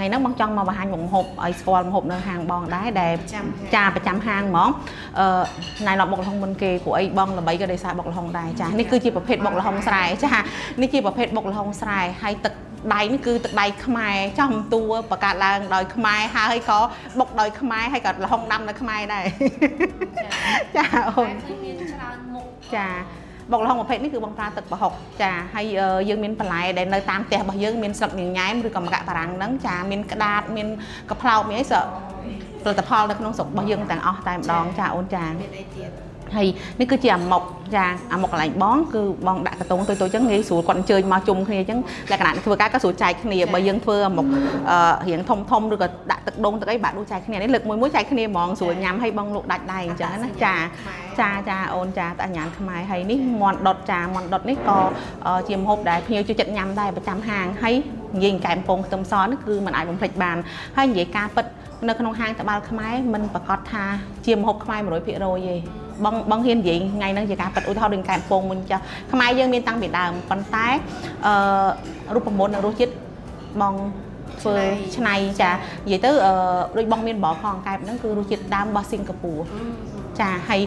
ngày nó bong trong mà bà hàng một hộp ở squal một hộp nơi hàng bong đá đẹp trà và trăm hàng món này là bọc là hồng bên kia của ấy bong là bảy cái đây sai bọc là hồng đài tràนี่คือจีประเภทบกละหงสายจ้านี่คือประเภทบกละหงสายให้ตึกใดนี่คือตึกใดขมายจำตัวประกาศลางดอยขมายให้ก็บกดอยขมายให้กับละหงดำละขมายได้จ้าโอ้จ้าบกละหงประเภทนี่คือบางปลาตึกประหกจ้าให้ยืมมินปลายได้ในตามแต่บางยืมมินสับอย่างย้ายหรือกำมะกะปรังนั้นจ้ามินกระดาษมินกระเพรามีไอ้เสผลิตภัณฑ์ในขนมสดบางยืมแต่งออกแต่ดองจ้าโอนจ้าhayนี่คือchỉ mộcจ้าmộc lại bón คือบองដាក់កតុងtôiចឹងងាយស្រួលគាត់ជើញមកជុំគ្នាចឹងលក្ខណៈធ្វើការក៏ស្រួលចែកគ្នាបើយើងធ្វើមករៀងធំឬក៏ដាក់ទឹកដូងទឹកអីបាក់ដូចចែកគ្នានេះលើកមួយចែកគ្នាហ្មងស្រួលញ៉ាំឲ្យបងលក់ដាច់ដៃអញ្ចឹងណាចាអូនចាតញ្ញាណខ្មែរហើយនេះមន់ដុតចាមន់ដុតនេះក៏ជាម្ហូបដែលភ្ញៀវចូលចិត្តញ៉ាំដែរប្រចាំហាងហើយនិយាយកែមពងខ្ទឹមសនេះគឺมันអាចបំភ្លេចបានហើយនិយាយការពិតនៅក្នុងហាងត្បាល់ខ្មែរមិនប្រកាសថាជាម្ហូបខ្មែរ 100% ទេបងហ៊ាននិយាយថ្ងៃហ្នឹងជាការពិតឧទាហរណ៍ដូចកែមពងមុនចាស់ខ្មែរយើងមានតាំងពីដើមប៉ុន្តែរូបមន្តនិងរសជាតិបងធ្វើឆ្នៃចានិយាយទៅដូចបងមានបបផងកែបហ្នឹងគឺរសជាតិដើមរបស់សិង្ហបុរីចាហើយ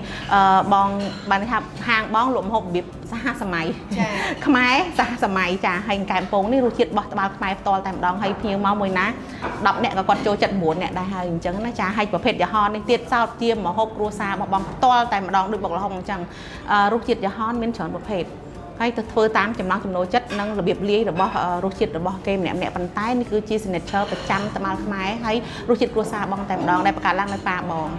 បងបានថាហាងបងលក់ម្ហូបរបៀបសហសម័យខ្មែរសហសម័យចាហើយកែមពងនេះរសជាតិរបស់ត្បាល់ខ្មែរផ្ទាល់តែម្ដងហើយភ្ញៀវមកមួយណា10នាក់ក៏គាត់ចូលចិត្ត9នាក់ដែរហើយអញ្ចឹងណាចាហើយប្រភេទយហននេះទៀតសោតជាម្ហូបគ្រួសាររបស់បងផ្ទាល់តែម្ដងដូចបុកល្ហុងអញ្ចឹងរសជាតិយហនមានច្រើនប្រភេទហើយទៅធ្វើតាមចំណង់ចំណូលចិត្តនិងរបៀបលាយរបស់រសជាតិរបស់គេម្នាក់ប៉ុន្តែនេះគឺជា signature ប្រចាំត្បាល់ខ្មែរហើយរសជាតិគ្រួសារបងតែម្ដងដែលបង្កើតឡើងនៅប៉ាបង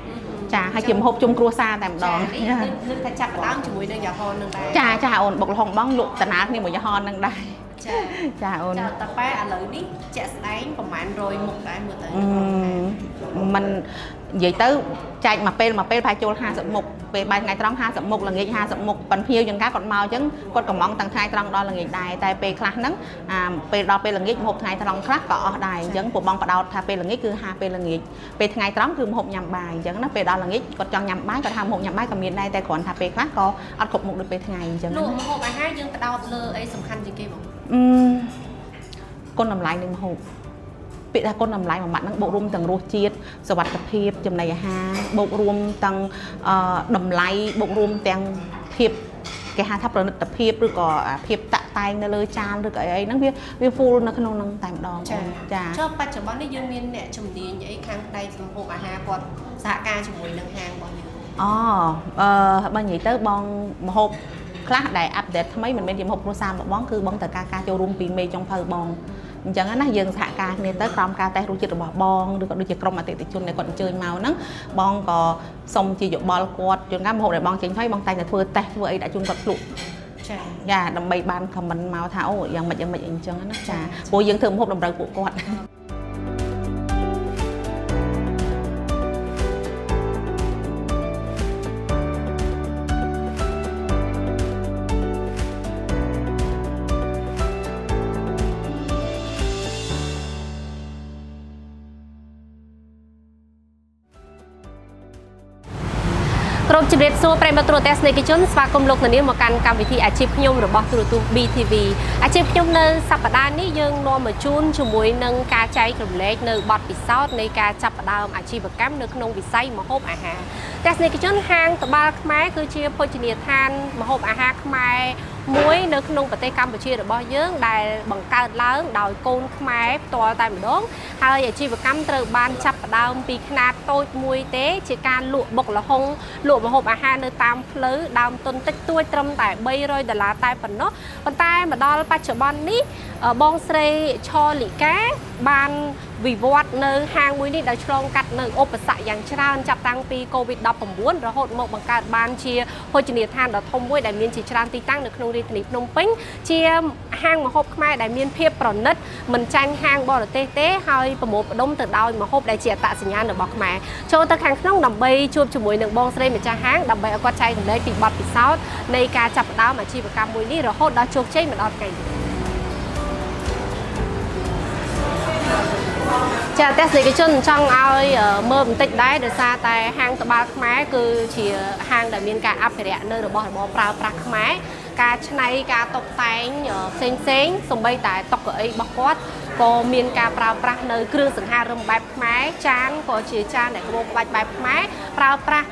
ចាហើយជាម្ហូបជុំគ្រួសារតែម្ដងនឹងថាចាប់ដើមជាមួយនឹងយហននឹងដែរចាអូនបុកល្ហុងបងលក់តាណាគ្នាមួយយហននឹងដែរចាអូនចាតាប៉ែឥឡូវនេះជាក់ស្ដែងប្រហែល100មុខដែរមើលទៅมันនិយាយទៅចែកមកពេលប្រហែលចូល50មុខពេលបាយថ្ងៃត្រង់50មុខល្ងាច50មុខប៉ុន្តែភ្ញៀវយ៉ាងកាគាត់មកអញ្ចឹងគាត់កំងទាំងថ្ងៃត្រង់ដល់ល្ងាចដែរតែពេលខ្លះហ្នឹងពេលដល់ពេលល្ងាចម្ហូបថ្ងៃត្រង់ខ្លះក៏អស់ដែរអញ្ចឹងពួកបងបដោតថាពេលល្ងាចគឺហាពេលល្ងាចពេលថ្ងៃត្រង់គឺម្ហូបញ៉ាំបាយអញ្ចឹងណាពេលដល់ល្ងាចគាត់ចង់ញ៉ាំបាយគាត់ថាម្ហូបញ៉ាំបាយក៏មានដែរតែគ្រាន់ថាពេលខ្លះក៏អត់គ្រប់មុខដូចពេលថ្ងៃអញ្ចឹងលក់ម្ហូបអាហារយើងបដោតលើអីសំខាន់ជាងគេបងគុណតម្លៃនៃម្ហូបពាក្យថាគុណតម្លៃមួយម៉ាត់ហ្នឹងបូករួមទាំងរសជាតិសុវត្ថិភាពចំណីអាហារបូករួមទាំងតម្លៃបូករួមទាំងភាពគេហៅថាប្រណិតភាពឬក៏ភាពតាក់តែងនៅលើចានឬក៏អីហ្នឹងវា full នៅក្នុងហ្នឹងតែម្ដងចាចុះបច្ចុប្បន្ននេះយើងមានអ្នកជំនាញអីខាងផ្នែកសម្ហូបអាហារគាត់សហការជាមួយនឹងហាងរបស់យើងបើនិយាយទៅបងម្ហូបខ្លះដែលអាប់ដេតថ្មីមិនមែនជាម្ហូបគ្រួសាររបស់បងគឺបងត្រូវការចូលរួមពីមេចុងភៅបងអញ្ចឹងណាយើងសហការគ្នាទៅក្រោមការតេស្តរសជាតិរបស់បងឬក៏ដូចជាក្រុមអតិថិជនដែលគាត់អញ្ជើញមកហ្នឹងបងក៏សុំជាយោបល់គាត់ជួនកាលម្ហូបដែលបងចេញហើយបងតែងតែធ្វើតេស្តធ្វើអីដាក់ជូនគាត់ភ្លក់ចាដើម្បីបានខមមិនមកថាអូយ៉ាងម៉េចអីអញ្ចឹងណាចាព្រោះយើងធ្វើម្ហូបតម្រូវពួកគាត់ក្រុមជម្រាបសួរប្រិយមិត្តទូរទស្សនិកជនស្វាគមន៍លោកនាងមកកាន់កម្មវិធីអាជីពខ្ញុំរបស់ទូរទស្សន៍ BTV អាជីពខ្ញុំនៅសប្តាហ៍នេះយើងនាំមកជូនជាមួយនឹងការចែករំលែកនៅបទពិសោធន៍នៃការចាប់ផ្ដើមអាជីវកម្មនៅក្នុងវិស័យម្ហូបអាហារទស្សនិកជនហាងត្បាល់ខ្មែរគឺជាភោជនីយដ្ឋានម្ហូបអាហារខ្មែរមួយនៅក្នុងប្រទេសកម្ពុជារបស់យើងដែលបង្កើតឡើងដោយកូនខ្មែរផ្ទាល់តែម្ដងហើយអាជីវកម្មត្រូវបានចាប់ផ្ដើមពីខ្នាតតូចមួយទេជាការលក់បុកល្ហុងលក់ម្ហូបអាហារនៅតាមផ្លូវដើមទុនតិចតួចត្រឹមតែ$300តែប៉ុណ្ណោះប៉ុន្តែមកដល់បច្ចុប្បន្ននេះបងស្រីឆលីកាបានវិវត្តនៅហាងមួយនេះដែលឆ្លងកាត់នៅឧបសគ្គយ៉ាងច្រើនចាប់តាំងពី COVID-19 រហូតមកបង្កើតបានជាភោជនីយដ្ឋានដ៏ធំមួយដែលមានជាច្រើនទីតាំងនៅក្នុងរាជធានីភ្នំពេញជាហាងម្ហូបខ្មែរដែលមានភាពប្រណិតមិនចាញ់ហាងបរទេសទេហើយប្រមូលផ្ដុំទៅដោយម្ហូបដែលជាអត្តសញ្ញាណរបស់ខ្មែរចូលទៅខាងក្នុងដើម្បីជួបជាមួយនឹងបងស្រីម្ចាស់ហាងដើម្បីឲ្យគាត់ចែករំលែកពីបទពិសោធន៍នៃការចាប់ផ្ដើមអាជីវកម្មមួយនេះរហូតដល់ជោគជ័យមកដល់ថ្ងៃនេះចាទស្សនិកជនចង់ឲ្យមើលបន្តិចដែរដោយសារតែហាងត្បាល់ខ្មែរគឺជាហាងដែលមានការអភិរក្សនៅរបស់របរប្រើប្រាស់ខ្មែរការច្នៃការតុបតែងផ្សេងសូម្បីតែតុកៅអីរបស់គាត់ ก็มีการปราบปรามในเครื่องสังหารมแบบไม้จานก็จีจานในกระบอกแบบไม้ปราบปราม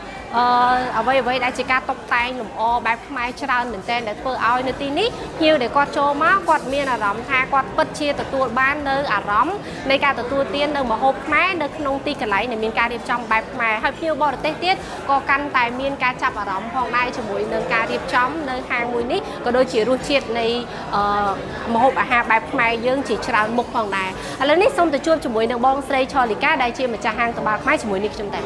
เอาไว้ได้จีการตกแต่งหนุ่มอแบบไม้ชราเหมือนเต้นแต่เพื่อเอาในทีนี้ฮิวเด็กกอดโจมากอดเมียนอารมณ์ทากอดปัดเชียตัวบ้านเนื้ออารมณ์ในการตัวเตี้ยนเนื้อมาหอบไม้เนื้อขนมตีกันไหลในมีการเรียบจำแบบไม้ให้ฮิวบอลเตี้ยก็กันแต่มีการจับอารมณ์พองได้จมูกเนื้อการเรียบจำเนื้อหางมวยนี้ก็โดยจีรูเชียในมาหอบอาหารแบบไม้ยื่นจีชรามุกพองได้แล้วนี่ส้มแต่ช่วงจมูกเนื้อบองเซย์ชอลิก้าได้เชียมันจะหางตบไม้จมูกนี้จำแต่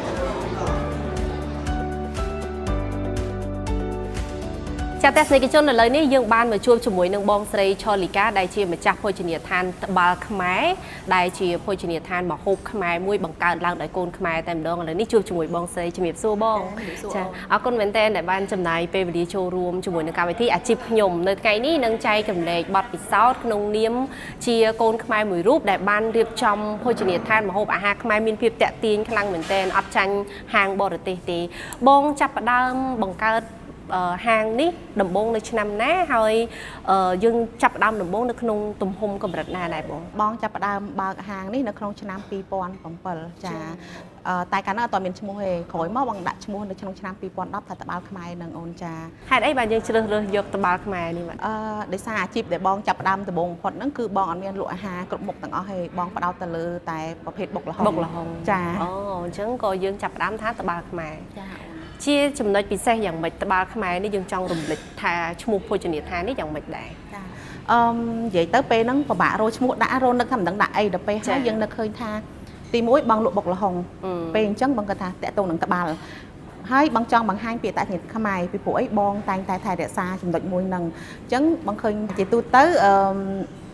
จากแต่ในกิจวัตรเลยนี่ยังบ้านมาช่วยจมูกหนึ่งบองเซย์ชอลิก้าได้เชียมาจากโภชเนียทานบาลขมายได้เชียโภชเนียทานมาฮบขมายมุ้ยบังการล่างได้โกนขมายแต่ดองเลยนี่ช่วยจมูกบองเซย์จมูกสู้บองใช่เอาคนเหมือนแต่ในบ้านจำนายไปวิดีโชว์รวมจมูกในการไปที่อาชีพขยมในไงนี่นังใจกำเนิดบัดปิดซอสขนมเนียมเชียโกนขมายมุ้ยรูปได้บ้านเรียบจำโภชเนียทานมาฮบอาหารขมายมีเพียบแตะตีนพลังเหมือนแต่อัดจันหางบอร์เตตีบองจับดามบังการhàng ní đầm bôngในឆ្នាំណាហើយយើងចាប់ដើមដំបូងនៅក្នុងទំហំកម្រិតណាដែរបងចាប់ដើមបើកហាងនេះនៅក្នុងឆ្នាំ2007ចាតែកាលនោះអត់មានឈ្មោះទេក្រោយមកបងដាក់ឈ្មោះនៅក្នុងឆ្នាំ2010ថាតបាល់ខ្មែរនឹងអូនចាហេតុអីបានយើងជ្រើសរើសយកតបាល់ខ្មែរនេះបាទដោយសារអាជីពដែលបងចាប់ដើមដំបូងបំផុតហ្នឹងគឺបងអត់មានលក់អាហារគ្រប់មុខទាំងអស់ទេបងផ្ដោតទៅលើតែប្រភេទបុកល្ហុងចាអូអញ្ចឹងក៏យើងចាប់ដើមថាតបាល់ខ្មែរចាជាចំណុចពិសេសយ៉ាងម៉េចតបាល់ខ្មែរនេះយើងចង់រំលឹកថាឈ្មោះភោជនីយដ្ឋាននេះយ៉ាងម៉េចដែរចានិយាយទៅពេលហ្នឹងពិបាករកឈ្មោះដាក់រនឹកថាមិនដឹងដាក់អីដល់ពេលហើយយើងនឹកឃើញថាទី1បងលក់បុកល្ហុងពេលអញ្ចឹងបងគាត់ថាតកតងនឹងតបាល់ហើយបងចង់បង្ហាញពីតញ្ញាខ្មែរពីព្រោះអីបងតែងតែថែរក្សាចំណុចមួយហ្នឹងអញ្ចឹងបងឃើញជាទូទៅ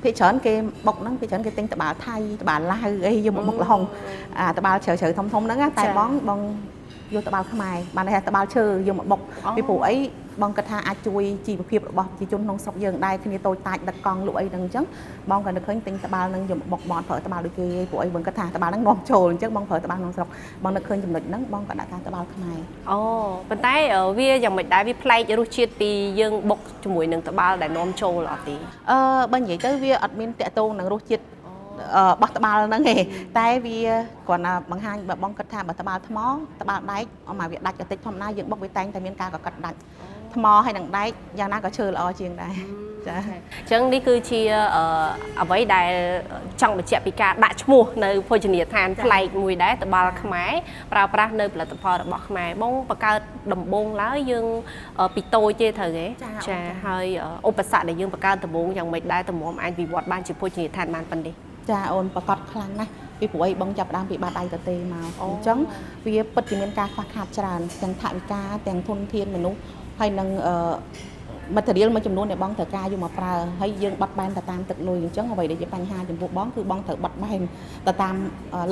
ភាគច្រើនគេបុកហ្នឹងភាគច្រើនគេទិញតបាល់ថៃតបាល់ឡាវអីយកមកបុកល្ហុងតបាល់ជ្រៅជ្រៅធំធំហ្នឹងតែបងយកតបាល់ខ្មែរបានថាតបាល់ឈើយកមកបុកពីព្រោះអីបងគាត់ថាអាចជួយជីវភាពរបស់ប្រជាជនក្នុងស្រុកយើងដែរគ្នាតូចតាចដឹកកង់លក់អីហ្នឹងអញ្ចឹងបងក៏នឹកឃើញទិញតបាល់ហ្នឹងយកមកបុកបងប្រើតបាល់ដូចគេព្រោះអីបងគាត់ថាតបាល់ហ្នឹងនាំចូលអញ្ចឹងបងប្រើតបាល់ក្នុងស្រុកបងនឹកឃើញចំណុចហ្នឹងបងក៏ដាក់ថាតបាល់ខ្មែរអូប៉ុន្តែវាយ៉ាងម៉េចដែរវាប្លែករសជាតិពីយើងបុកជាមួយនឹងតបាល់ដែលនាំចូលអត់ទេបើនិយាយទៅវាអត់មានតកតងនឹងរសជាតិបោះតបាល់ហ្នឹងឯងតែវាគ្រាន់តែបង្ហាញបើបងគិតថាបើតបាល់ថ្មតបាល់ដែកអមមកវាដាច់ក៏តិចធម្មតាយើងបុកវាតែងតែមានការកកាត់ដាច់ថ្មហើយនឹងដែកយ៉ាងណាក៏ឈើល្អជាងដែរចាអញ្ចឹងនេះគឺជាអ្វីដែលចង់បញ្ជាក់ពីការដាក់ឈ្មោះនៅភោជនីយដ្ឋានប្លែកមួយដែរតបាល់ខ្មែរប្រើប្រាស់នៅផលិតផលរបស់ខ្មែរបងបង្កើតដំបូងឡើយយើងពីតូចទេត្រូវទេចាហើយឧបសគ្គដែលយើងបង្កើតដំបូងយ៉ាងម៉េចដែរតម្រាំអាចវិវត្តបានជាភោជនីយដ្ឋានបានប៉ុណ្ណេះចាអូនប្រកាសខ្លាំងណាស់ពីព្រោះអីបងចាប់ដើមពីបាតដៃទៅទេមកអញ្ចឹងវាពិតជាមានការខ្វះខាតច្រើនទាំងថវិកាទាំងធនធានមនុស្សហើយនឹងmaterial មួយចំនួនដែលបងត្រូវការយកមកប្រើហើយយើងបត់បែនទៅតាមទឹកលុយអញ្ចឹងអ្វីដែលជាបញ្ហាចំពោះបងគឺបងត្រូវបត់បែនទៅតាម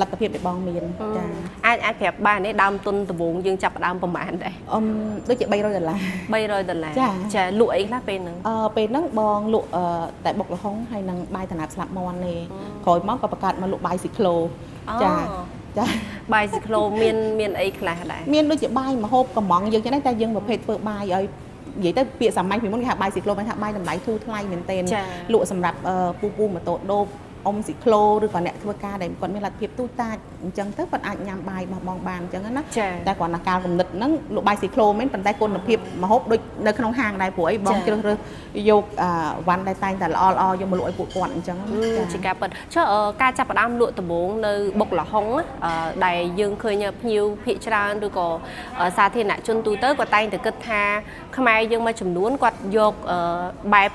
លទ្ធភាពដែលបងមានចាអាចប្រាប់បានទេដើមទុនដំបូងយើងចាប់ដើមប្រហែលដែរដូចជា$300 $300ចាលក់អីខ្លះពេលហ្នឹងពេលហ្នឹងបងលក់តែបុកល្ហុងហើយនឹងបាយតំណាប់ស្លាប់មាន់ទេក្រោយមកក៏បង្កើតមកលក់បាយស៊ីក្លូចាចាបាយស៊ីក្លូមានអីខ្លះដែរមានដូចជាបាយម្ហូបកំងយើងចឹងតែយើងប្រភេទធ្វើបាយឲ្យនិយាយទៅពាក្យសាមញ្ញពីមុនគេថាបាយស៊ីក្លូគេថាបាយតម្លៃធូរថ្លៃមែនទែនលក់សម្រាប់ពូម៉ូតូដូបអ៊ំស៊ីក្លូឬក៏អ្នកធ្វើការដែលគាត់មានលទ្ធភាពទូតាចអញ្ចឹងទៅគាត់អាចញ៉ាំបាយរបស់បងបានអញ្ចឹងណាតែគ្រាន់តែកាលគំនិតហ្នឹងលក់បាយស៊ីក្លូមែនប៉ុន្តែគុណភាពម្ហូបដូចនៅក្នុងហាងដែរព្រោះអីបងជ្រើសរើសយកវ៉ាន់ដែលតែងតែល្អយកមកលក់ឲ្យពួកគាត់អញ្ចឹងជាការពិតចុះការចាប់ផ្ដើមលក់ដំបូងនៅបុកល្ហុងដែលយើងឃើញភ្ញៀវភាគច្រើនឬក៏សាធារណជនទូទៅគាត់តែងតែគិតថាខ្មែរយើងមួយចំនួនគាត់យកបែប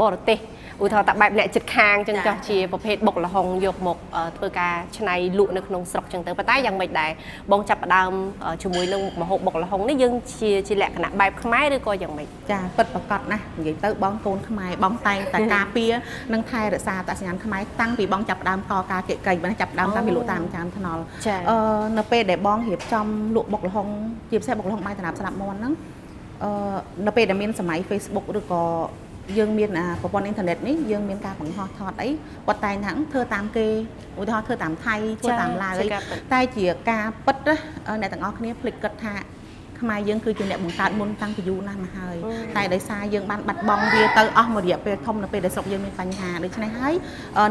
បរទេសឧទាហរណ៍តែបែបអ្នកចិត្តខាងចឹងចោះជាប្រភេទបុកល្ហុងយកមកធ្វើការច្នៃលក់នៅក្នុងស្រុកចឹងទៅប៉ុន្តែយ៉ាងម៉េចដែរបងចាប់ផ្ដើមជាមួយនឹងម្ហូបបុកល្ហុងនេះយើងជាលក្ខណៈបែបខ្មែរឬក៏យ៉ាងម៉េចចាពិតប្រាកដណាស់និយាយទៅបងកូនខ្មែរបងតែងតែការពារនិងថែរក្សាអត្តសញ្ញាណខ្មែរតាំងពីបងចាប់ផ្ដើមកការកិច្ចកៃបងចាប់ផ្ដើមតាំងពីលក់តាមចានថ្នល់នៅពេលដែលបងរៀបចំលក់បុកល្ហុងជាពិសេសបុកល្ហុងបាយតំណាប់ស្លាប់មាន់ហ្នឹងនៅពេលដែលមានសម័យ Facebook ឬក៏យើងមានប្រព័ន្ធអ៊ីនធឺណិតនេះយើងមានការបង្ហោះថតអីគាត់តែងថាធ្វើតាមគេឧទាហរណ៍ធ្វើតាមថៃធ្វើតាមឡាវអីតែជាការពិតអ្នកទាំងអស់គ្នាភ្លេចគិតថា ខ្មែរយើងគឺជាអ្នកបង្កើតមុនតាំងពីយូរណាស់មកហើយតែដោយសារយើងបានបាត់បង់វាទៅអស់មួយរយៈពេលធំនៅពេលដែលស្រុកយើងមានបញ្ហាដូច្នេះហើយ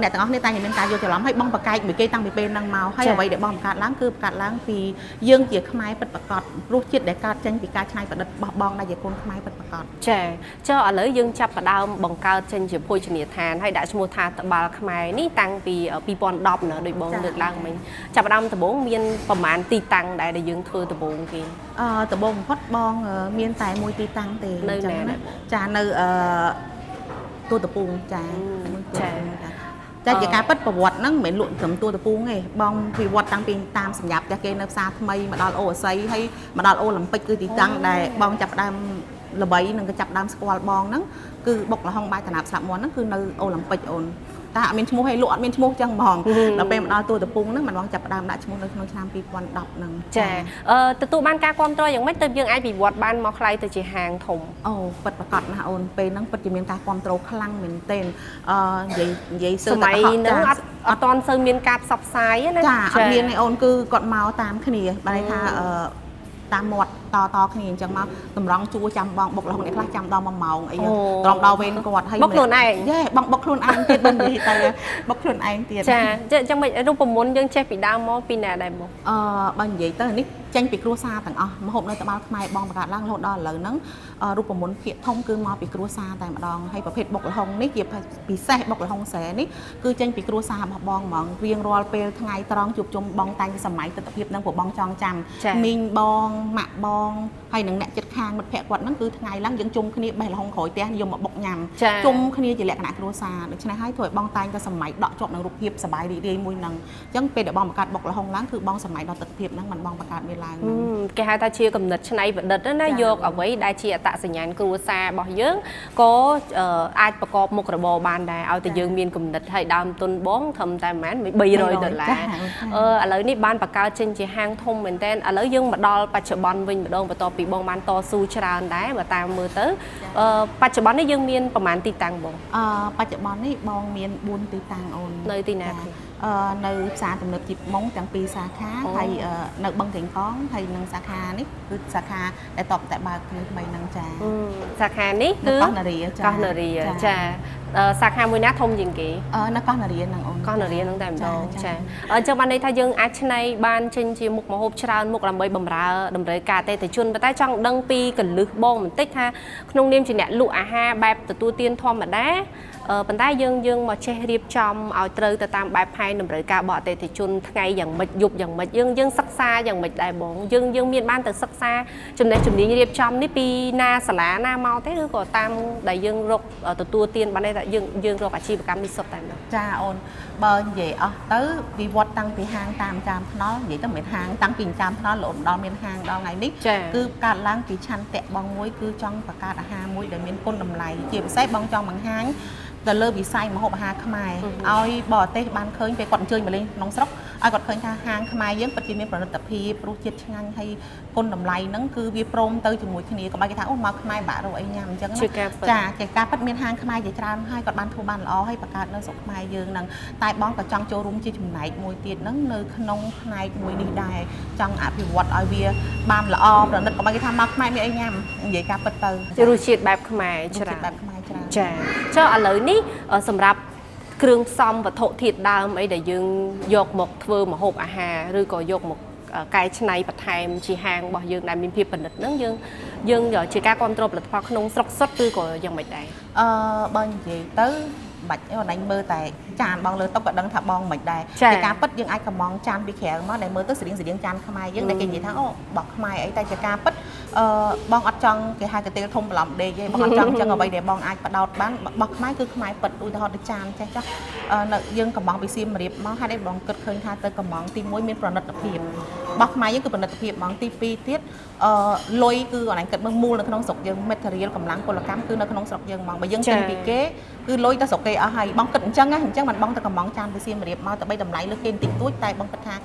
អ្នកទាំងអស់គ្នាតែមានការយល់ច្រឡំហើយបងប្រកែកមួយគេតាំងពីពេលហ្នឹងមកហើយអ្វីដែលបងបង្កើតឡើងគឺបង្កើតឡើងពីយើងជាខ្មែរពិតប្រាកដរសជាតិដែលកើតចេញពីការច្នៃប្រឌិតរបស់បងដែលជាកូនខ្មែរពិតប្រាកដចាចុះឥឡូវយើងចាប់ផ្ដើមបង្កើតចេញជាភោជនីយដ្ឋានហើយដាក់ឈ្មោះថាត្បាល់ខ្មែរនេះតាំងពី2010ណាដោយបងលើកឡើងមិញចាប់ផ្ដើមដំបូងមានប្រមាណទីតាំងដែលយើងធ្វើដំបូងគេដំបូងបំផុតបងមានតែមួយទីតាំងទេនៅណាចានៅទូតពូងចាជាការពិតប្រវត្តិហ្នឹងមិនមែនលក់ត្រឹមទូតពូងទេបងវិវត្តតាំងពីតាមសម្រាប់តែគេនៅផ្សារថ្មីមកដល់អូអាស័យហើយមកដល់អូឡ িম্প ិកគឺទីតាំងដែលបងចាប់ផ្ដើមល្បីនឹងក៏ចាប់ផ្ដើមស្គាល់បងហ្នឹងគឺបុកលហុងបាយតាណាប់ស្លាប់មន់ហ្នឹងគឺនៅអូឡ িম্প ិកអូនតែអត់មានឈ្មោះឲ្យលក់អត់មានឈ្មោះចឹងហ្មងដល់ពេលមកដល់ទូតពូងហ្នឹងមិនបងចាប់ផ្ដើមដាក់ឈ្មោះនៅក្នុងឆ្នាំ2010ហ្នឹងចាទទួលបានការគ្រប់គ្រងយ៉ាងម៉េចទៅយើងអាចវិវត្តបានមកខ្ល้ายទៅជាហាងធំអូពិតប្រាកដណាស់អូនពេលហ្នឹងពិតជាមានការគ្រប់គ្រងខ្លាំងមែនទែននិយាយសើសម័យហ្នឹងអត់តន់សូវមានការផ្សព្វផ្សាយណាចាអត់មានទេអូនគឺគាត់មកតាមគ្នាបែរថាតាមមាត់តគ្នាអញ្ចឹងមកតម្រង់ជួចាំបងបុកលហុងអ្នកខ្លះចាំដល់1ម៉ោងអីត្រង់ដល់វេនគាត់ហើយបុកខ្លួនឯងយេបងបុកខ្លួនឯងទៀតមិននិយាយទៅបុកខ្លួនឯងទៀតចាអញ្ចឹងមិនរូបមន្តយើងចេះពីដើមមកពីណាដែរមកបើនិយាយទៅនេះចេញពីគ្រួសារទាំងអស់មហូបនៅត្បាល់ខ្មែរបងបង្កើតឡើងរហូតដល់ឥឡូវហ្នឹងរូបមន្តភាគធំគឺមកពីគ្រួសារតែម្ដងហើយប្រភេទបុកលហុងនេះជាពិសេសបុកលហុងស្រែនេះគឺចេញពីគ្រួសាររបស់បងហ្មងរៀងរាល់ពេលថ្ងៃត្រង់ជួបជុំបងតែងសម័យទិដ្ឋភាពហ្នឹងពួកបងចងចាំមីងបងម៉ាក់បងហើយនឹងអ្នកចិត្តខាងមិត្តភ័ក្តិគាត់ហ្នឹងគឺថ្ងៃឡើងយើងជុំគ្នាបេះលហុងក្រួយផ្ទះយកមកបុកញ៉ាំជុំគ្នាជាលក្ខណៈគ្រួសារដូច្នេះហើយធ្វើឲ្យបងតែងតែសម័យដកជាប់នឹងរូបភាពសប្បាយរីករាយមួយហ្នឹងអញ្ចឹងពេលដែលបងបង្កើតបុកលហុងឡើងគឺបងសម័យដកទិដ្ឋភាពហ្នឹងមិនបងបង្កើតវាឡើងគេហៅថាជាកំណត់ច្នៃប្រឌិតណាយកអ្វីដែលជាអត្តសញ្ញាណគ្រួសាររបស់យើងក៏អាចប្រកបមុខរបរបានដែរឲ្យតែយើងមានកំណត់ឲ្យដើមទុនបងត្រឹមតែប្រហែល$300ឥឡូវនេះបានបង្កើតចេញជាហាងធំមែនតើឥឡូវយើងមកដល់បច្ចុប្បន្នវិញម្ដងបន្ទាប់ពីបងបានតស៊ូច្រើនដែរបើតាមមើលទៅបច្ចុប្បន្ននេះយើងមានប្រហែលទីតាំងបងបច្ចុប្បន្ននេះបងមាន4ទីតាំងអូននៅទីណានៅផ្សារទំនើបជីបម៉ុងទាំងពីរសាខាហើយនៅបឹងកេងកងហើយនឹងសាខានេះគឺសាខាដែលតបតែបើកថ្មីហ្នឹងចាសាខានេះគឺកោះនារីចាសាខាមួយណាធំជាងគេនៅកោះនារីហ្នឹងអូនកោះនារីហ្នឹងតែម្ដងចាអញ្ចឹងបានន័យថាយើងអាចច្នៃបានចេញជាមុខម្ហូបច្រើនមុខដើម្បីបម្រើតម្រូវការអតិថិជនប៉ុន្តែចង់ដឹងពីកលឹះបងបន្តិចថាក្នុងនាមជាអ្នកលក់អាហារបែបទទួលទានធម្មតាប៉ុន្តែយើងមកចេះរៀបចំឲ្យត្រូវទៅតាមបែបផែនតម្រូវការរបស់អតិថិជនថ្ងៃយ៉ាងម៉េចយប់យ៉ាងម៉េចយើងសិក្សាយ៉ាងម៉េចដែរបងយើងមានបានទៅសិក្សាចំណេះជំនាញរៀបចំនេះពីណាសាលាណាមកទេឬក៏តាមដែលយើងរកទទួលទានបានតែយើងរកអាជីវកម្មនេះសុទ្ធតែម្ដងចាអូនបើនិយាយអស់ទៅវិវត្តតាំងពីហាងតាមចាមថ្នល់និយាយទៅមានហាងតាំងពីចាមថ្នល់រហូតដល់មានហាងដល់ថ្ងៃនេះគឺកើតឡើងពីឆន្ទៈបងមួយគឺចង់បង្កើតអាហារមួយដែលមានគុណតម្លៃជាពិសេសបងចង់បង្ហាញទៅលើវិស័យម្ហូបអាហារខ្មែរឲ្យបរទេសបានឃើញពេលគាត់អញ្ជើញមកលេងក្នុងស្រុកឲ្យគាត់ឃើញថាហាងខ្មែរយើងពិតជាមានប្រណិតភាពរសជាតិឆ្ងាញ់ហើយគុណតម្លៃហ្នឹងគឺវាព្រមទៅជាមួយគ្នាកុំឲ្យគេថាអូមកខ្មែរបាក់រកអីញ៉ាំអញ្ចឹងចាជាការពិតមានហាងខ្មែរជាច្រើនហើយគាត់បានធ្វើបានល្អហើយបង្កើតនៅស្រុកខ្មែរយើងហ្នឹងតែបងក៏ចង់ចូលរួមជាចំណែកមួយទៀតហ្នឹងនៅក្នុងផ្នែកមួយនេះដែរចង់អភិវឌ្ឍឲ្យវាបានល្អប្រណិតកុំឲ្យគេថាមកខ្មែរមានអីញ៉ាំនិយាយការពិតទៅរសជាតិបែបខ្មែរច្រើនបែបខ្មែរច្រើនចាចុះឥឡូវនេះសម្រាប់គ្រឿងផ្សំវត្ថុធាតុដើមអីដែលយើងយកមកធ្វើម្ហូបអាហារឬក៏យកមកកែច្នៃបន្ថែមជាហាងរបស់យើងដែលមានភាពប្រណិតហ្នឹងយើងជាការគ្រប់គ្រងផលិតផលក្នុងស្រុកសុទ្ធឬក៏យ៉ាងម៉េចដែរបើនិយាយទៅបាច់អូនឯងមើលតែចានបងលើតុក៏ដឹងថាបងមិនដែរជាការពិតយើងអាចកំងចានពីក្រៅមកដែលមើលទៅស្រៀងចានខ្មែរយើងដែលគេនិយាយថាអូបោះខ្មែរអីតែជាការពិតបងអត់ចង់គេហៅកាទៀលធំបន្លំដេកទេបងអត់ចង់ចឹងអ្វីដែលបងអាចបដោតបានបោះខ្មែរគឺខ្មែរពិតឧទាហរណ៍ទៅចានចេះចាស់នៅយើងកំងពីសៀមរាបមកហើយបងគិតឃើញថាទៅកំងទី1មានប្រណិតភាពបោះខ្មែរយើងគឺប្រណិតភាពហ្មងទី2ទៀតលុយគឺអូនឯងគិតមើលមូលនៅក្នុងស្រុកយើង material កម្លាំងពលកម្មគឺនៅក្នុងស្រុកយើងហ្មងបើយើងចេញពីគេគឺលុយទៅស្រុកគេអស់ហើយបងគិតអញ្ចឹងមិនបងទៅកំងចានពីសៀមរាបមកទៅបីតម្លៃលើគេបន្តិចតួចតែបងគិតថា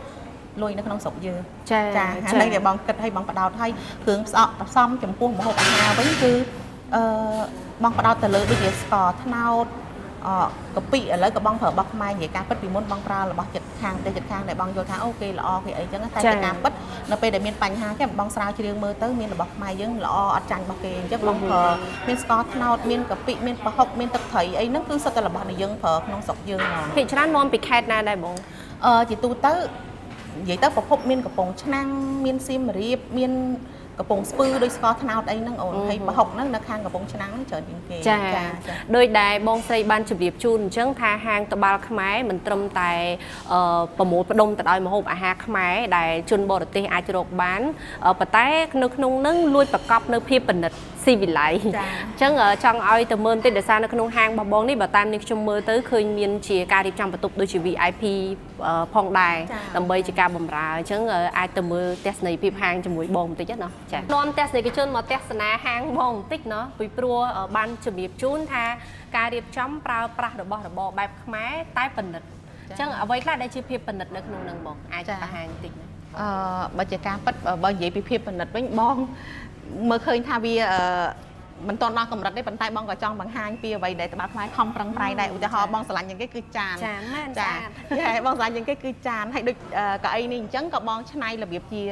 លុយនៅក្នុងស្រុកយើងចាហើយដែលបងគិតឲ្យបងបដោតឲ្យគ្រឿងផ្សំចំពោះម្ហូបអាហារវិញគឺបងបដោតទៅលើដូចជាស្ករត្នោត កាពិឥឡូវក៏បងប្រើរបស់ខ្មែរនិយាយការពិតពីមុនបងប្រើរបស់ចិត្តខាងតែចិត្តខាងដែលបងយល់ថាអូគេល្អគេអីចឹងតែជាការពិតនៅពេលដែលមានបញ្ហាចឹងបងស្រាវជ្រាវមើលទៅមានរបស់ខ្មែរយើងល្អអត់ចាញ់របស់គេអញ្ចឹងបងប្រើមានស្ករត្នោតមានកាពិមានប្រហុកមានទឹកត្រីអីហ្នឹងគឺសុទ្ធតែរបស់ដែលយើងប្រើក្នុងស្រុកយើងហ្មងភាគច្រើននាំពីខេត្តណាដែរបងជាទូទៅនិយាយទៅប្រភពមានកំពង់ឆ្នាំងមានសៀមរាបមានកំពង់ស្ពឺដោយស្ករត្នោតអីហ្នឹងអូនហើយប្រហុកហ្នឹងនៅខាងកំពង់ឆ្នាំងហ្នឹងច្រើនជាងគេចាដោយដែលបងស្រីបានជម្រាបជូនអញ្ចឹងថាហាងត្បាល់ខ្មែរមិនត្រឹមតែប្រមូលផ្ដុំទៅដោយម្ហូបអាហារខ្មែរដែលជនបរទេសអាចរកបានប៉ុន្តែនៅក្នុងហ្នឹងលួចប្រកបនៅភាពប៉និតស៊ីវិល័យអញ្ចឹងចង់ឲ្យទៅមើលបន្តិចដោយសារនៅក្នុងហាងរបស់បងនេះបើតាមនេះខ្ញុំមើលទៅឃើញមានជាការរៀបចំបន្ទប់ដូចជា VIP ផងដែរដើម្បីជាការបម្រើអញ្ចឹងអាចទៅមើលទស្សនីយភាពហាងជាមួយបងបន្តិចណាចានាំទស្សនិកជនមកទស្សនាហាងបងបន្តិចណាពីព្រោះបានជំរាបជូនថាការរៀបចំប្រើប្រាស់របស់របរបែបខ្មែរតែប៉និតអញ្ចឹងអ្វីខ្លះដែលជាភាពប៉និតនៅក្នុងនឹងបងអាចបង្ហាញបន្តិចណាបើជាការពិតបើនិយាយពីភាពប៉និតវិញបងមើលឃើញថាវាមិនទាន់ដល់កម្រិតទេប៉ុន្តែបងក៏ចង់បង្ហាញពីអ្វីដែលត្បាល់ខ្មែរខំប្រឹងប្រែងដែរឧទាហរណ៍បងស្រឡាញ់ជាងគេគឺចានមែនចាបងស្រឡាញ់ជាងគេគឺចានហើយដូចកៅអីនេះអញ្ចឹងក៏បងច្នៃរបៀបជា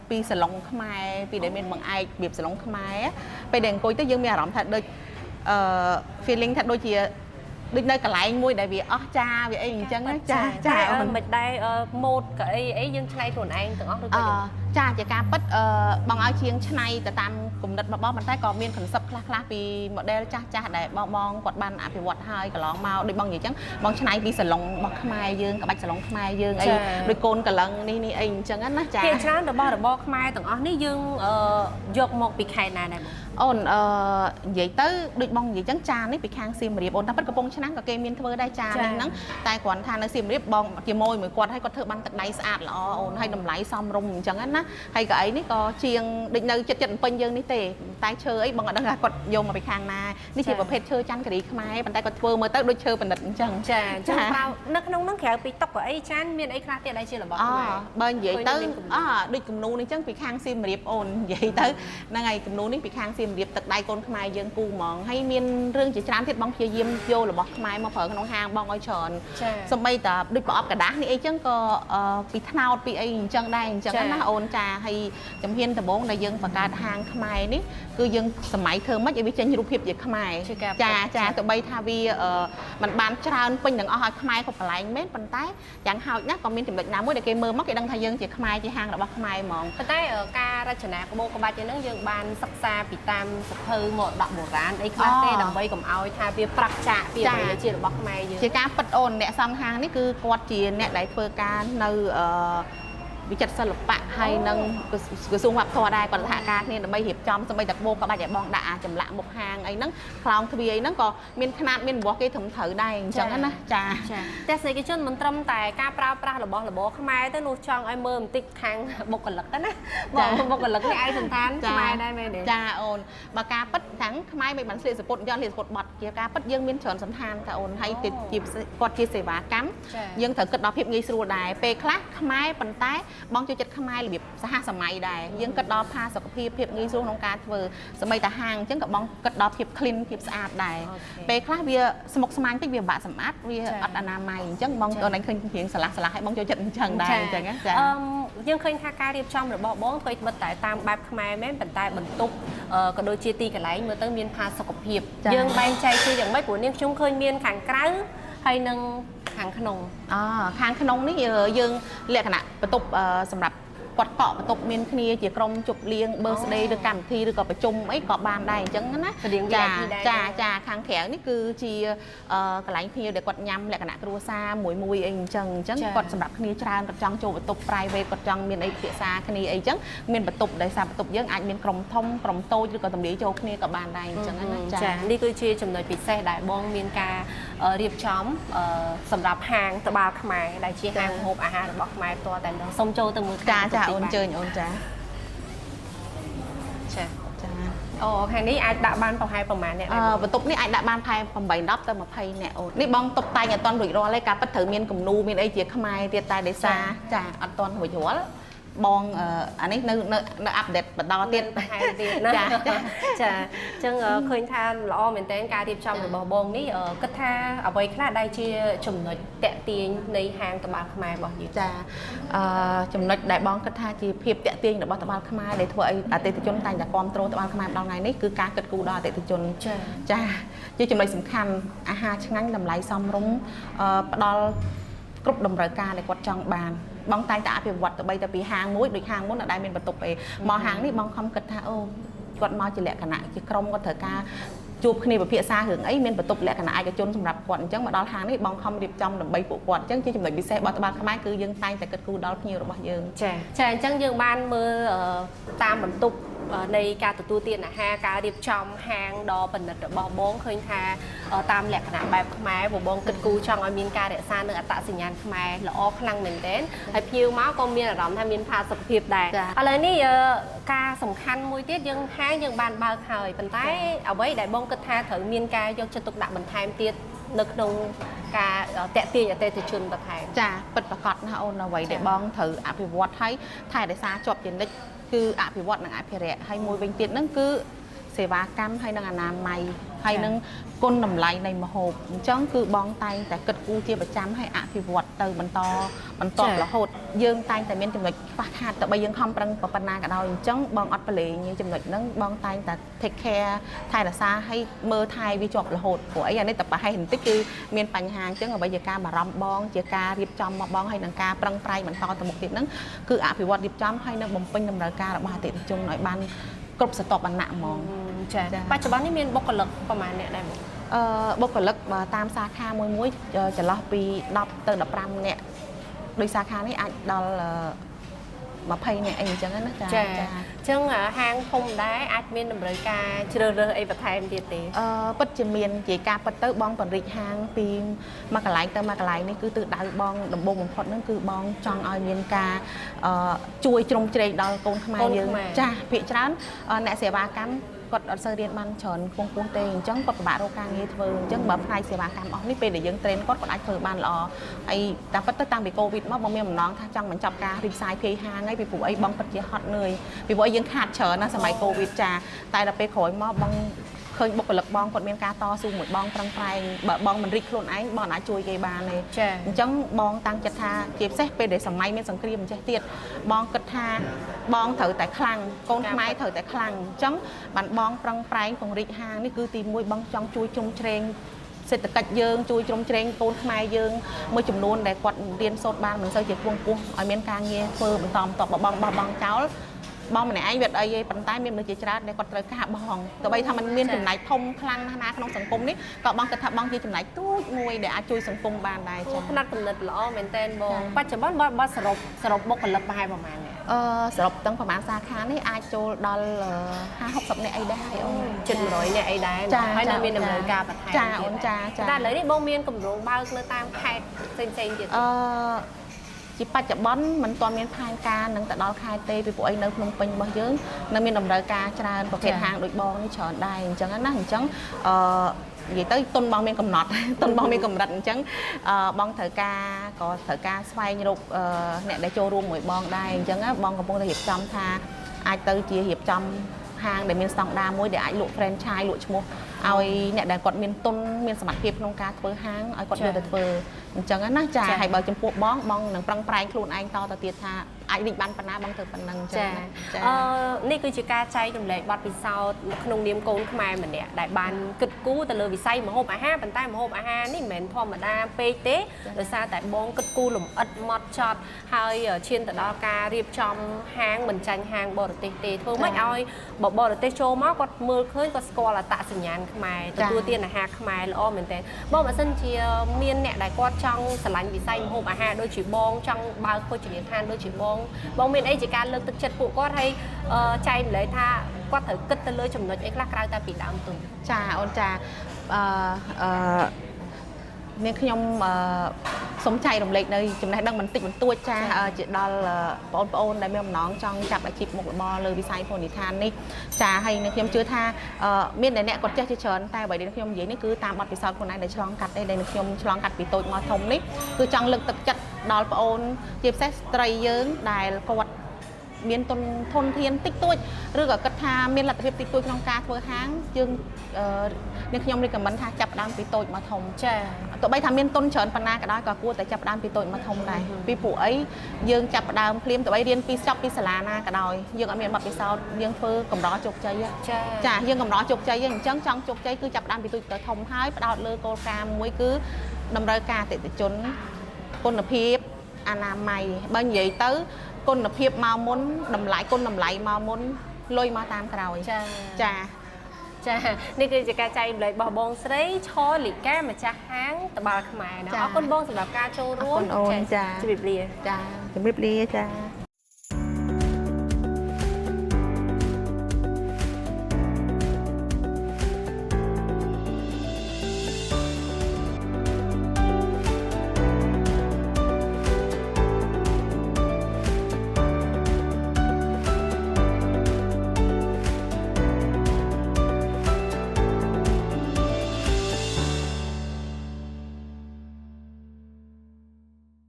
ពីសាឡុងខ្មែរពីដែលមានបង្អែករបៀបសាឡុងខ្មែរពេលដែលអង្គុយទៅយើងមានអារម្មណ៍ថាដូចfeeling ថាដូចជាដូចនៅកន្លែងមួយដែលវាអស់ចាវាអីអញ្ចឹងចាមិនដែរម៉ូតកៅអីយើងច្នៃខ្លួនឯងទាំងអស់ឬក៏ចាជាការពិតបងឲ្យជាងច្នៃទៅតាមគំនិតរបស់ប៉ុន្តែក៏មាន concept ខ្លះពី model ចាស់ដែលបងគាត់បានអភិវឌ្ឍហើយកន្លងមកដូចបងនិយាយអញ្ចឹងបងច្នៃពីសាឡុងរបស់ខ្មែរយើងក្បាច់សាឡុងខ្មែរយើងអីដូចកូនកលឹងនេះអីអញ្ចឹងណាចាភាគច្រើនរបស់របរខ្មែរទាំងអស់នេះយើងយកមកពីខេត្តណាដែរអូននិយាយទៅដូចបងនិយាយអញ្ចឹងចាននេះពីខាងសៀមរាបអូនតែពិតកំពង់ឆ្នាំងក៏គេមានធ្វើដែរចាននេះហ្នឹងតែគ្រាន់ថានៅសៀមរាបបងជាមួយគាត់ឲ្យគាត់ធ្វើបានទឹកដៃស្អាតល្អអូនហើយតម្លៃសមរម្យអញ្ចឹងណាហើយក៏អីនេះក៏ជាងដូចនៅចិត្តពេញយើងនេះទេតែឈើអីបងអត់ដឹងថាគាត់យកមកពីខាងណានេះជាប្រភេទឈើច័ន្ទគិរីខ្មែរប៉ុន្តែគាត់ធ្វើមើលទៅដូចឈើបណ្ឌិតអញ្ចឹងចានៅក្នុងហ្នឹងក្រៅពីតុកអីចានមានអីខ្លះទៀតដែលជារបស់ខ្មែរបើនិយាយទៅដូចគំនូនេះអញ្ចឹងពីខាងសៀមរាបអូននិយាយទៅហ្នឹងហើយគំនូនេះពីខាងសៀមរាបទឹកដៃកូនខ្មែរយើងគូហ្មងហើយមានរឿងជាច្រើនទៀតបងព្យាយាមយករបស់ខ្មែរមកប្រើក្នុងហាងបងឲ្យច្រើនសំបីតាដូចប្រអប់กระดาษនេះអីចឹងក៏ពីថ្នោតពីអីអញ្ចឹងដែរអញ្ចឹងណាអូនចាហើយជំហានដំបូងដែលយើងបង្កើតហាងខ្មែរនេះគឺយើងសម័យធ្វើម៉េចឲ្យវាចេញរូបភាពជាខ្មែរចាទៅបីថាវាมันបានច្រើនពេញទាំងអស់ឲ្យខ្មែរគ្រប់កន្លែងមែនប៉ុន្តែយ៉ាងហោចណាស់ក៏មានចំណុចណាមួយដែលគេមើលមកគេដឹងថាយើងជាខ្មែរជាហាងរបស់ខ្មែរហ្មងប៉ុន្តែការរចនាក្បូរក្បាច់ហ្នឹងយើងបានសិក្សាពីតាមសភៅមកដាក់បុរាណអីខ្លះទេដើម្បីកុំឲ្យថាវាប្រាក់ចាក់ពីអ្វីជារបស់ខ្មែរយើងជាការប៉ិតអូនអ្នកសង់ហាងនេះគឺគាត់ជាអ្នកដែលធ្វើការនៅវិចិត្រសិល្បៈហើយនឹងក្រសួងវប្បធម៌ដែរគាត់សហការគ្នាដើម្បីរៀបចំសម្បីតែក្បូរក្បាច់ឲ្យបងដាក់ចម្លាក់មុខហាងអីហ្នឹងខ្លោងទ្វារអីហ្នឹងក៏មានຂະຫນាតមានរបស់គេត្រឹមត្រូវដែរអញ្ចឹងណាចាទស្សនិកជនមិនត្រឹមតែការប្រើប្រាស់របស់របរខ្មែរទៅនោះចង់ឲ្យមើលបន្តិចខាងបុគ្គលិកណាបងបុគ្គលិកនេះឯកសន្តានខ្មែរដែរមែនទេចាអូនបើការប៉ិតទាំងខ្មែរមិនបានស្លៀកសពុតយកស្លៀកសពុតបាត់ជាការប៉ិតយើងមានច្រើនសន្តានតាអូនហើយគាត់ជាសេវាកម្មយើងត្រូវគិតដល់ភាពងាយស្រួលដែរពេលខ្លះខ្មែរប៉ុន្តែបងចូលចិត្តខ្មែររបៀបសហសម័យដែរយើងគិតដល់ផាសុកភាពភាពងាយស្រួលក្នុងការធ្វើសម្បីតែហាងអញ្ចឹងក៏បងគិតដល់ភាព clean ភាពស្អាតដែរពេលខ្លះវាស្មុគស្មាញតិចវាពិបាកសម្អាតវាអត់អនាម័យអញ្ចឹងបងអូនឯងឃើញរៀងឆ្លាស់ឲ្យបងចូលចិត្តអញ្ចឹងដែរអញ្ចឹងចាយើងឃើញថាការរៀបចំរបស់បងធ្វើបិទតែតាមបែបខ្មែរមែនប៉ុន្តែបន្ទប់ក៏ដូចជាទីកន្លែងមើលទៅមានផាសុកភាពយើងបែងចែកជាយ៉ាងម៉េចព្រោះនាងខ្ញុំឃើញមានខាងក្រៅហើយនឹងខាងក្នុងខាងក្នុងនេះយើងលក្ខណៈបន្ទប់សម្រាប់គាត់កក់បន្ទប់មានគ្នាជាក្រុមជប់លៀង birthday ឬកម្មវិធីឬក៏ប្រជុំអីក៏បានដែរអញ្ចឹងណាចាខាងក្រៅនេះគឺជាកន្លែងភ្ញៀវដែលគាត់ញ៉ាំលក្ខណៈគ្រួសារមួយអីអញ្ចឹងគាត់សម្រាប់គ្នាច្រើនគាត់ចង់ចូលបន្ទប់ private គាត់ចង់មានអីពិភាក្សាគ្នាអីអញ្ចឹងមានបន្ទប់ដែលសារបន្ទប់យើងអាចមានក្រុមធំក្រុមតូចឬក៏ទម្លាយចូលគ្នាក៏បានដែរអញ្ចឹងណាចានេះគឺជាចំណុចពិសេសដែលបងមានការរៀបចំសម្រាប់ហាងត្បាល់ខ្មែរដែលជាហាងម្ហូបអាហាររបស់ខ្មែរផ្ទាល់តែម្ដងសូមចូលទៅមើលចាអូនជើញអូនចាអូខាងនេះអាចដាក់បានប្រហែលប្រហែលអ្នកបន្ទប់នេះអាចដាក់បានប្រហែល8 10ទៅ20អ្នកអូននេះបងតុបតែងអត់ទាន់រួចរាល់ទេការប៉ិតត្រូវមានគំនូមានអីជាខ្មែរទៀតតែដោយសារចាអត់ទាន់រួចរាល់ បងអានេះនៅអាប់ដេតបន្តទៀត បន្ថែមទៀតណាចាអញ្ចឹងឃើញថាល្អមែនតើការរៀបចំរបស់បងនេះគិតថាអ្វីខ្លះដែលជាចំណុចតាក់ទាញនៃហាងត្បាល់ខ្មែររបស់យើងចាចំណុចដែលបងគិតថាជាភាពតាក់ទាញរបស់ត្បាល់ខ្មែរដែលធ្វើឲ្យអតិថិជនតែងតែគាំទ្រត្បាល់ខ្មែរម្ដងថ្ងៃនេះគឺការគិតគូរដល់អតិថិជនចាជាចំណុចសំខាន់អាហារឆ្ងាញ់តម្លៃសមរម្យផ្ដល់គ្រប់តម្រូវការដែលគាត់ចង់បានបងតែងតែអភិវឌ្ឍទៅបីទៅពីហាងមួយដូចហាងមុនដែលមានបន្ទប់ឯមកហាងនេះបងខំគិតថាអូគាត់មកជាលក្ខណៈជាក្រុមគាត់ត្រូវការជួបគ្នាពិភាក្សារឿងអីមានបន្ទប់លក្ខណៈឯកជនសម្រាប់គាត់អញ្ចឹងមកដល់ហាងនេះបងខំរៀបចំដើម្បីពួកគាត់អញ្ចឹងជាចំណុចពិសេសរបស់ត្បាល់ខ្មែរគឺយើងតែងតែគិតគូរដល់ភ្ញៀវរបស់យើងចាអញ្ចឹងយើងបានមើលតាមបន្ទប់នៃការទទួលទានអាហារការរៀបចំហាងដ៏ប៉និតរបស់បងឃើញថាតាមលក្ខណៈបែបខ្មែរបងគិតគូរចង់ឲ្យមានការរក្សានៅអត្តសញ្ញាណខ្មែរល្អខ្លាំងមែនទែនហើយភ្ញៀវមកក៏មានអារម្មណ៍ថាមានផាសុកភាពដែរឥឡូវនេះការសំខាន់មួយទៀតយើងហាងយើងបានបើកហើយប៉ុន្តែអ្វីដែលបងគិតថាត្រូវមានការយកចិត្តទុកដាក់បន្ថែមទៀតនៅក្នុងការតាក់ទាញអតិថិជនបន្ថែមចាពិតប្រាកដណាអូនអ្វីដែលបងត្រូវអភិវឌ្ឍឲ្យថែរក្សាជាប់ជានិច្ចគឺអភិវឌ្ឍនិងអភិរក្សហើយមួយវិញទៀតហ្នឹងគឺសេវាកម្មហើយនិងអនាម័យហើយនឹងគុណតម្លៃនៃម្ហូបអញ្ចឹងគឺបងតែងតែគិតគូរជាប្រចាំហើយអភិវឌ្ឍទៅបន្តរហូតយើងតែងតែមានចំណុចខ្វះខាតតែបើយើងខំប្រឹងប៉ុណ្ណាក៏ដោយអញ្ចឹងបងអត់ប្រឡែងចំណុចហ្នឹងបងតែងតែ take care ថែរក្សាហើយមើលថែវាជាប់រហូតព្រោះអីអានេះតែប្រហែលបន្តិចគឺមានបញ្ហាអញ្ចឹងអ្វីជាការបារម្ភបងជាការរៀបចំមកបងហើយនឹងការប្រឹងប្រែងបន្តទៅមុខទៀតហ្នឹងគឺអភិវឌ្ឍរៀបចំហើយនឹងបំពេញតម្រូវការរបស់អតិថិជនឲ្យបានគ្រប់ស្រទាប់វណ្ណៈហ្មងចាបច្ចុប្បន្ននេះមានបុគ្គលិកប្រហែលអ្នកដែរបងបុគ្គលិកតាមសាខាមួយចន្លោះពី10ទៅ15នាក់ដោយសាខានេះអាចដល់20នាក់អីអញ្ចឹងណាចាអញ្ចឹងហាងធំដែរអាចមានតម្រូវការជ្រើសរើសអីបន្ថែមទៀតទេពិតជាមានជាការពិតទៅបងពង្រីកហាងពីមួយកន្លែងទៅមួយកន្លែងនេះគឺទិសដៅបងដំបូងបំផុតហ្នឹងគឺបងចង់ឲ្យមានការជួយជ្រោមជ្រែងដល់កូនខ្មែរយើងចាស់ភាគច្រើនអ្នកសេវាកម្មគាត់អត់សូវរៀនបានច្រើនខ្ពង់ខ្ពស់ទេអញ្ចឹងគាត់ពិបាករកការងារធ្វើអញ្ចឹងបើផ្នែកសេវាកម្មអស់នេះពេលដែលយើងត្រេនគាត់អាចធ្វើបានល្អហើយតាមពិតទៅតាំងពីកូវីដមកបងមានបំណងថាចង់បញ្ចប់ការរីកសាយភាយហាងហើយពីព្រោះអីបងពិតជាហត់នឿយពីព្រោះយើងខាតច្រើនណាសម័យកូវីដចាតែដល់ពេលក្រោយមកបងឃើញបុគ្គលិកបងគាត់មានការតស៊ូមួយបងប្រឹងប្រែងបើបងមិនរីកខ្លួនឯងបងអាចជួយគេបានទេអញ្ចឹងបងតាំងចិត្តថាជាពិសេសពេលដែលសម័យមានសង្គ្រាមអញ្ចេះទៀតបងគិតថាបងត្រូវតែខ្លាំងកូនខ្មែរត្រូវតែខ្លាំងអញ្ចឹងបានបងប្រឹងប្រែងពង្រីកហាងនេះគឺទី1បងចង់ជួយជ្រោមជ្រែងសេដ្ឋកិច្ចយើងជួយជ្រោមជ្រែងកូនខ្មែរយើងមួយចំនួនដែលគាត់រៀនសូត្របានមិនសូវជាខ្ពង់ខ្ពស់ឲ្យមានការងារធ្វើបន្តបងបោះបង់ចោលបងម្នាក់ឯងវាអីទេប៉ុន្តែមានមនុស្សជាច្រើនដែលគាត់ត្រូវការបោះទោះបីថាมันមានចំណែកធំខ្លាំងណាស់ក្នុងសង្គមនេះក៏បងគិតថាបងជាចំណែកទូចមួយដែលអាចជួយសង្គមបានដែរចា៎ផ្នែកកំណត់ល្អមែនតើបងបច្ចុប្បន្នបើសរុបបុគ្គលិកប្រហែលប្រហែលនេះសរុបទាំងប្រហែលសាខានេះអាចចូលដល់50-60នាក់អីដែរអូនជិត100នាក់អីដែរហើយនៅមានតម្រូវការបន្ថែមចាអូនចាតែឥឡូវនេះបងមានគម្រោងបើកនៅតាមខេត្តផ្សេងទៀតជាបច្ចុប្បន្នមិនទាន់មានផែនការនឹងទៅដល់ខេត្តទេពីព្រោះអីនៅភ្នំពេញរបស់យើងនៅមានតម្រូវការច្រើនប្រភេទហាងដូចបងនេះច្រើនដែរអញ្ចឹងណាអញ្ចឹងនិយាយទៅទុនបងមានកំណត់ទុនបងមានកម្រិតអញ្ចឹងបងត្រូវការស្វែងរកអ្នកដែលចូលរួមមួយបងដែរអញ្ចឹងបងកំពុងតែរៀបចំថាអាចទៅជារៀបចំហាងដែលមានស្តង់ដារមួយដែលអាចលក់ franchise លក់ឈ្មោះឲ្យអ្នកដែលគាត់មានទុនមានសមត្ថភាពក្នុងការធ្វើហាងឲ្យគាត់យកទៅធ្វើអញ្ចឹងណាចាហើយបើចំពោះបងនឹងប្រឹងប្រែងខ្លួនឯងតទៅទៀតថាអាចរីកបានប៉ុណ្ណាបងធ្វើប៉ុណ្ណឹងចានេះគឺជាការចែករំលែកបទពិសោធន៍ក្នុងនាមកូនខ្មែរម្នាក់ដែលបានគិតគូរទៅលើវិស័យម្ហូបអាហារប៉ុន្តែម្ហូបអាហារនេះមិនមែនធម្មតាពេកទេដោយសារតែបងគិតគូរលម្អិតម៉ត់ចត់ហើយឈានទៅដល់ការរៀបចំហាងមិនចាញ់ហាងបរទេសទេធ្វើម៉េចឲ្យបរទេសចូលមកគាត់មើលឃើញគាត់ស្គាល់អត្តសញ្ញាណខ្មែរទទួលទានអាហារខ្មែរល្អមែនទែនបងបើសិនជាមានអ្នកដែលគាត់ចង់ឆ្លាញ់វិស័យម្ហូបអាហារដូចជាបងចង់បើកភោជនីយដ្ឋានដូចជាបងមានអីជាការលើកទឹកចិត្តពួកគាត់ហើយចែកម្លែកថាគាត់ត្រូវគិតទៅលើចំណុចអីខ្លះក្រៅតែពីដើមទុនចាអូនចានាងខ្ញុំសូមចែករំលែកនៅចំណេះដឹងបន្តិចបន្តួចចាជាដល់បងប្អូនដែលមានបំណងចង់ចាប់អាជីពមុខរបរលើវិស័យភោជនីយដ្ឋាននេះចាហើយនាងខ្ញុំជឿថាមានតែអ្នកគាត់ចេះជាច្រើនតែអ្វីដែលខ្ញុំនិយាយនេះគឺតាមបទពិសោធន៍ខ្លួនឯងដែលឆ្លងកាត់ដែលនាងខ្ញុំឆ្លងកាត់ពីតូចមកធំនេះគឺចង់លើកទឹកចិត្តដល់បងប្អូនជាពិសេសស្ត្រីយើងដែលគាត់ មានធនធានតិចតួចឬក៏គិតថាមានលទ្ធភាពតិចតួចក្នុងការធ្វើហាងយើងអ្នកខ្ញុំរីកមិនថាចាប់ដើមពីតូចមកធំចាទោះបីថាមានទុនច្រើនប៉ុណ្ណាក៏ដោយក៏គួរតែចាប់ដើមពីតូចមកធំដែរពីព្រោះអីយើងចាប់ដើមភ្លាមទោះបីរៀនពីចប់ពីសាលាណាក៏ដោយយើងអត់មានបទពិសោធន៍យើងធ្វើកម្រជោគជ័យចាយើងកម្រជោគជ័យយើងអញ្ចឹងចង់ជោគជ័យគឺចាប់ដើមពីតូចទៅធំហើយផ្ដោតលើគោលការណ៍មួយគឺតម្រូវការអតិថិជនគុណភាពអនាម័យបើនិយាយទៅគុណភាពមកមុនតម្លៃគុណតម្លៃមកមុនលុយមកតាមក្រោយចានេះគឺជាការចែករំលែករបស់បងស្រីឆលីកាម្ចាស់ហាងត្បាល់ខ្មែរណាអរគុណបងសម្រាប់ការចូលរួមចាជម្រាបលាចា